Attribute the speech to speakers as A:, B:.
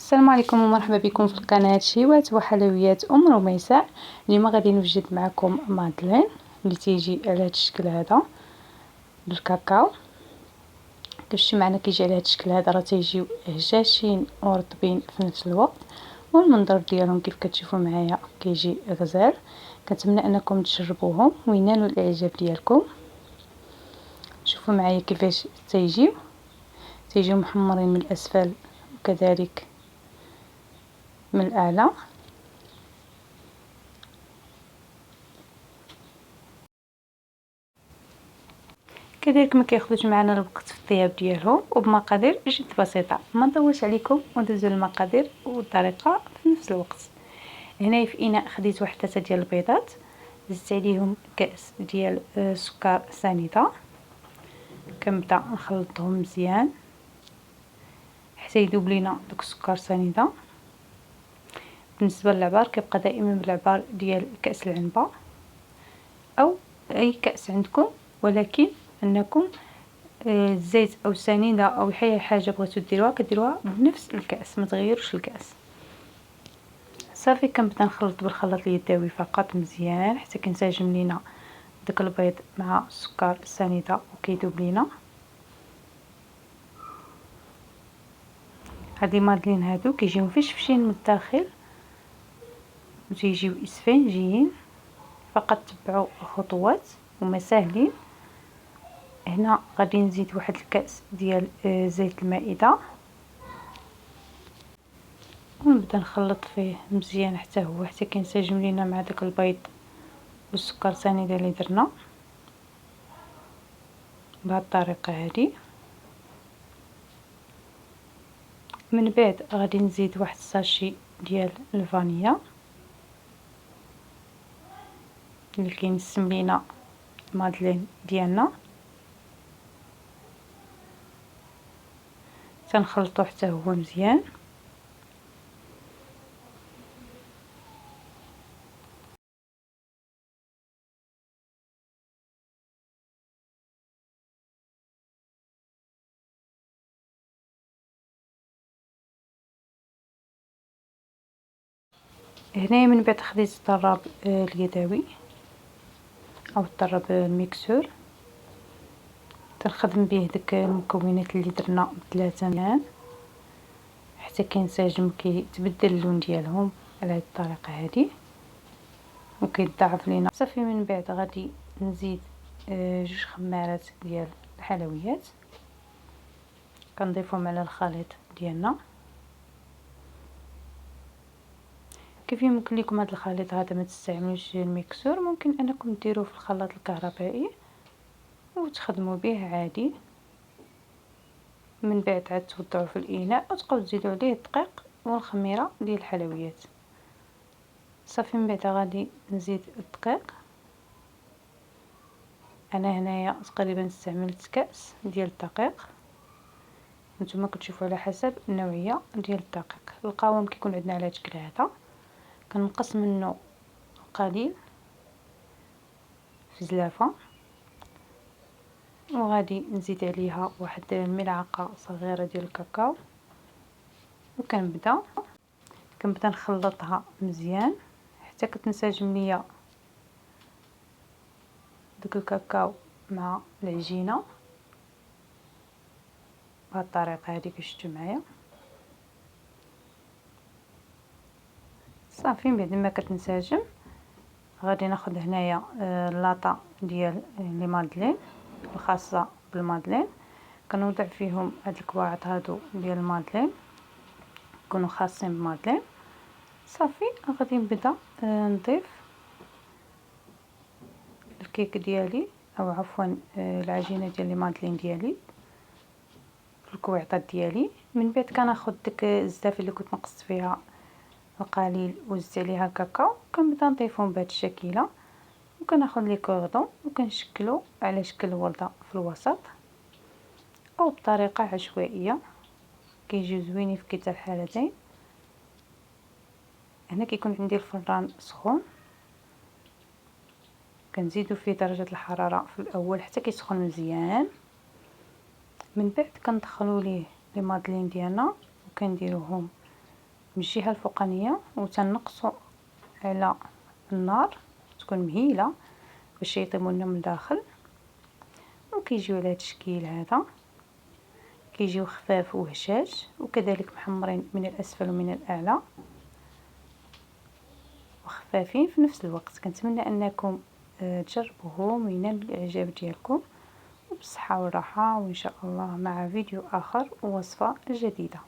A: السلام عليكم ومرحبا بكم في القناة شيوات وحلويات رميساء. اليوم غادي نوجد معكم مادلين اللي تيجي على هذا الشكل هذا بالكاكاو. كيفاش معنا كيجي على هذا الشكل هذا، راه تيجيو هشاشين ورطبين في نفس الوقت، والمنظر ديالهم كيف كتشوفوا معايا كيجي غزال. كنتمنى انكم تجربوهم وينالوا الاعجاب ديالكم. شوفوا معايا كيفاش تيجيو محمرين من الاسفل وكذلك من الاعلى. كذلك ما كياخذوش معنا الوقت في الطياب ديالهم، وبمقادير جد بسيطه. ما نطولش عليكم وندوزو للمقادير والطريقه في نفس الوقت. هنايا في اناء خديت واحد 3 ديال البيضات، زدت عليهم كاس ديال سكر سنيده. كنبدا نخلطهم مزيان حتى يذوب لينا داك السكر سنيده. بالنسبه للعبار كيبقى دائما بالعبار ديال كاس العنبه او اي كاس عندكم، ولكن انكم الزيت او السنيده او اي حاجه بغيتو كديروها بنفس الكاس، ما تغيروش الكاس. صافي كنبدا نخلط بالخلاط اليدوي فقط مزيان حتى كينسجم لينا داك البيض مع السكر السنيده وكيذوب لينا. هادي مادلين هادو كيجيو مفشفشين من الداخل وتيجيو اسفنجيين، فقط تبعوا الخطوات هما ساهلين. هنا غادي نزيد واحد الكاس ديال زيت المائده ونبدا نخلط فيه مزيان حتى كينسجم لينا مع داك البيض والسكر سنيده اللي درنا بهذه الطريقه هذه. من بعد غادي نزيد واحد الساشي ديال الفانيلا اللي كينسم لينا المادلين ديالنا. تنخلطو حتى هو مزيان. هنايا من بعد خديت الطراب اليدوي او الطراب الميكسور، تنخدم به داك المكونات اللي درنا بثلاثه مزيان حتى كينسجم كيتبدل اللون ديالهم على هذه الطريقه هذه وكيتضاعف لينا. صافي من بعد غادي نزيد 2 خمارات ديال الحلويات كنضيفهم على الخليط ديالنا. كيف يمكن لكم هذا الخليط هذا ما تستعملوش الميكسور، ممكن انكم ديروه في الخلاط الكهربائي وتخدموا به عادي. من بعد عاد توضعوه في الاناء وتبقاو تزيدوا عليه الدقيق والخميره ديال الحلويات. صافي من بعد غادي نزيد الدقيق. انا هنايا تقريبا استعملت كاس ديال الدقيق، نتوما كتشوفوا على حسب النوعيه ديال الدقيق. القوام كيكون عندنا على شكل هذا، كنقص منه قليل في زلافه وغادي نزيد عليها واحد الملعقه صغيره ديال الكاكاو وكنبدا نخلطها مزيان حتى كتنسجم ليا داك الكاكاو مع العجينه بهذه الطريقه هذه كي شفتوا معايا. صافي بعد ما كتنسجم غادي ناخذ هنايا اللاطه ديال لي مادلين الخاصه بالمادلين، كنوضع فيهم هاد الكواعط هادو ديال المادلين يكونوا خاصين بالمادلين. صافي غادي نبدا نضيف الكيك ديالي او عفوا العجينه ديال لي مادلين ديالي في الكويعطات ديالي. من بعد كناخذ ديك الزلافه اللي كنت نقصت فيها القليل وزدت عليها الكاكاو، كنبدا نضيفهم بهذه الشكيله وكناخذ لي كوردون وكنشكلو على شكل ورده في الوسط او بطريقه عشوائيه كيجيو زوينين في كلتا الحالتين. هنا كيكون عندي الفران سخون، كنزيدو فيه درجه الحراره في الاول حتى كيسخن مزيان. من بعد كندخلوا ليه لي مادلين ديالنا وكنديروهم من الجهة الفوقانية وتنقصو على النار تكون مهيلة باش يطيبوا لنا من الداخل، وكيجيو على هذا الشكل هذا، كيجيو خفاف وهشاش وكذلك محمرين من الاسفل ومن الاعلى وخفافين في نفس الوقت. كنتمنى انكم تجربوهم وينال الاعجاب ديالكم، وبالصحة والراحة، وان شاء الله مع فيديو اخر ووصفة جديدة.